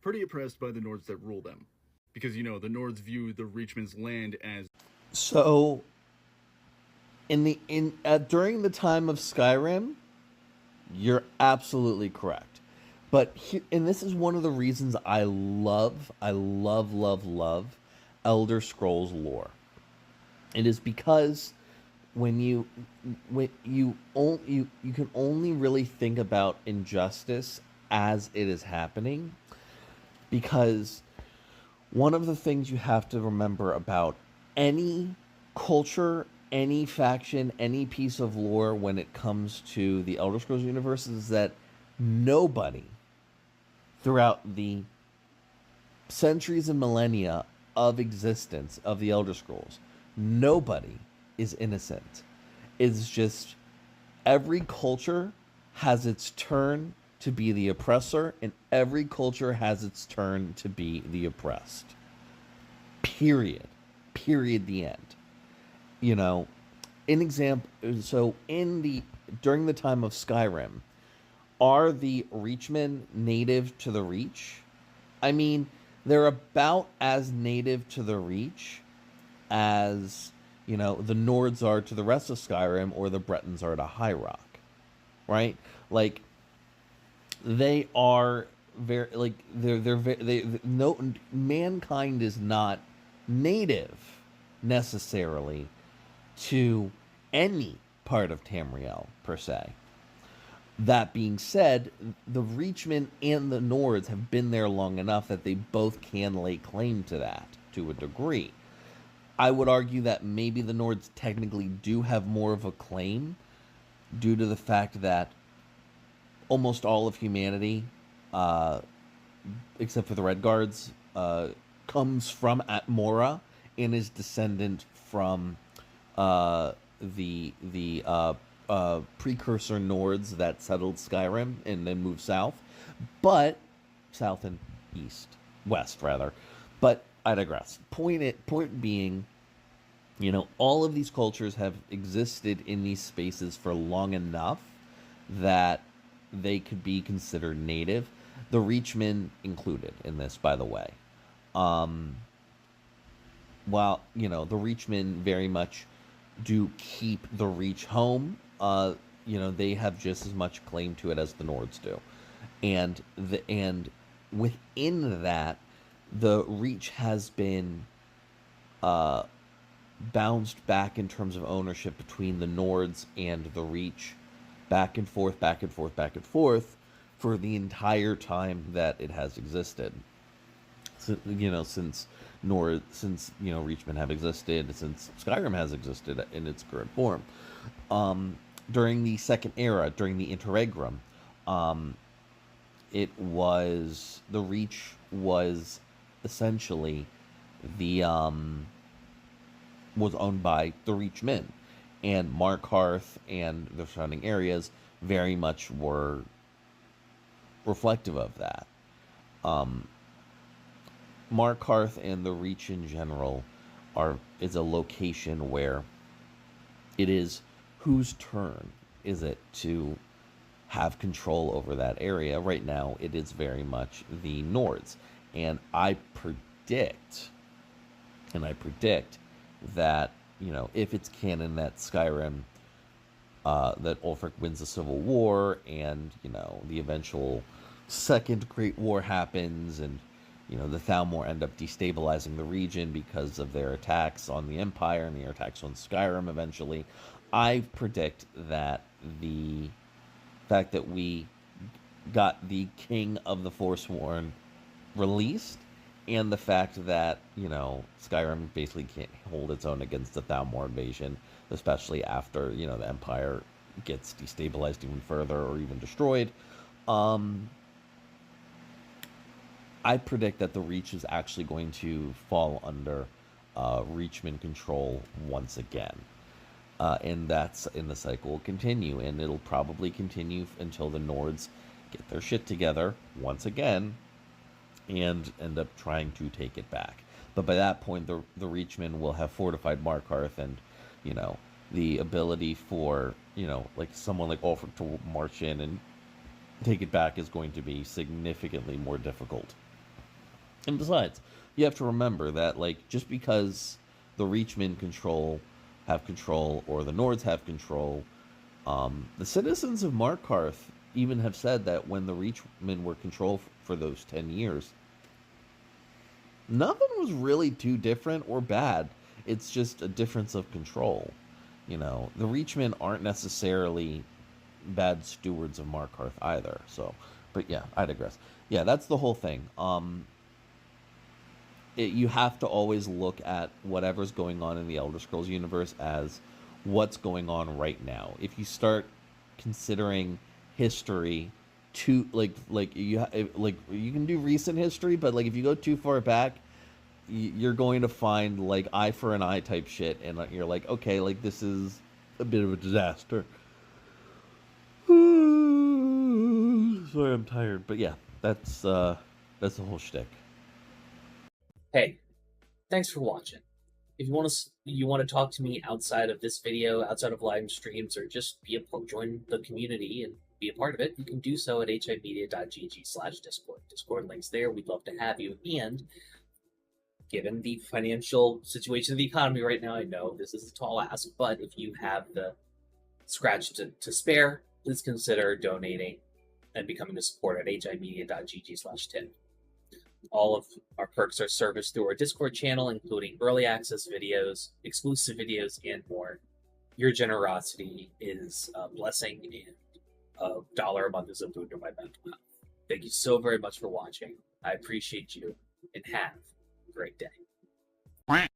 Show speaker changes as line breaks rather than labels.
pretty oppressed by the Nords that rule them. Because, the Nords view the Reachman's land as...
So, during the time of Skyrim, you're absolutely correct. But and this is one of the reasons I love Elder Scrolls lore. It is because when you can only really think about injustice as it is happening, because one of the things you have to remember about any culture, any faction, any piece of lore when it comes to the Elder Scrolls universe is that nobody throughout the centuries and millennia of existence of the Elder Scrolls, nobody is innocent. It's just every culture has its turn to be the oppressor, and every culture has its turn to be the oppressed. Period. Period. The end. An example. So during the time of Skyrim, are the Reachmen native to the Reach? I mean, they're about as native to the Reach as, the Nords are to the rest of Skyrim, or the Bretons are to High Rock, right? Like, they are very, like, no, mankind is not native necessarily to any part of Tamriel per se. That being said, the Reachmen and the Nords have been there long enough that they both can lay claim to that to a degree. I would argue that maybe the Nords technically do have more of a claim due to the fact that almost all of humanity, except for the Red Guards, comes from Atmora and is descendant from the precursor Nords that settled Skyrim and then moved south, but south and west rather. But I digress. Point being, all of these cultures have existed in these spaces for long enough that they could be considered native. The Reachmen included in this, by the way. While, the Reachmen very much do keep the Reach home, they have just as much claim to it as the Nords do. And within that, the Reach has been bounced back in terms of ownership between the Nords and the Reach, back and forth for the entire time that it has existed. So, since Reachmen have existed, since Skyrim has existed in its current form. During the Second Era, during the Interregnum, the Reach was essentially was owned by the Reachmen, and Markarth and the surrounding areas very much were reflective of that. Markarth and the Reach in general is a location where it is whose turn is it to have control over that area. Right now, it is very much the Nords, and I predict that if it's canon that Skyrim, that Ulfric wins the Civil War, and the eventual Second Great War happens, and the Thalmor end up destabilizing the region because of their attacks on the Empire and their attacks on Skyrim eventually. I predict that the fact that we got the King of the Forsworn released, and the fact that, Skyrim basically can't hold its own against the Thalmor invasion, especially after, the Empire gets destabilized even further or even destroyed. I predict that the Reach is actually going to fall under Reachman control once again. And the cycle will continue, and it'll probably continue until the Nords get their shit together once again and end up trying to take it back. But by that point, the Reachmen will have fortified Markarth, and, the ability for, like someone like Ulfric to march in and take it back is going to be significantly more difficult. And besides, you have to remember that, like, just because the Reachmen have control, or the Nords have control, the citizens of Markarth even have said that when the Reachmen were control for those 10 years, nothing was really too different or bad. It's just a difference of control. You know, the Reachmen aren't necessarily bad stewards of Markarth either. So, but yeah, I digress. Yeah, that's the whole thing. You have to always look at whatever's going on in the Elder Scrolls universe as what's going on right now. If you start considering history too, like you can do recent history, but like if you go too far back, you're going to find like eye for an eye type shit, and you're like, okay, like this is a bit of a disaster. Sorry, I'm tired, but yeah, that's the whole shtick.
Hey, thanks for watching. If you want to talk to me outside of this video, outside of live streams, or just join the community and be a part of it, you can do so at himedia.gg/discord. Discord links there. We'd love to have you. And given the financial situation of the economy right now, I know this is a tall ask, but if you have the scratch to spare, please consider donating and becoming a supporter at himedia.gg/tin. All of our perks are serviced through our Discord channel, including early access videos, exclusive videos, and more. Your generosity is a blessing, and $1 a month is a boon to my mental health. Thank you so very much for watching. I appreciate you, and have a great day.
Quack.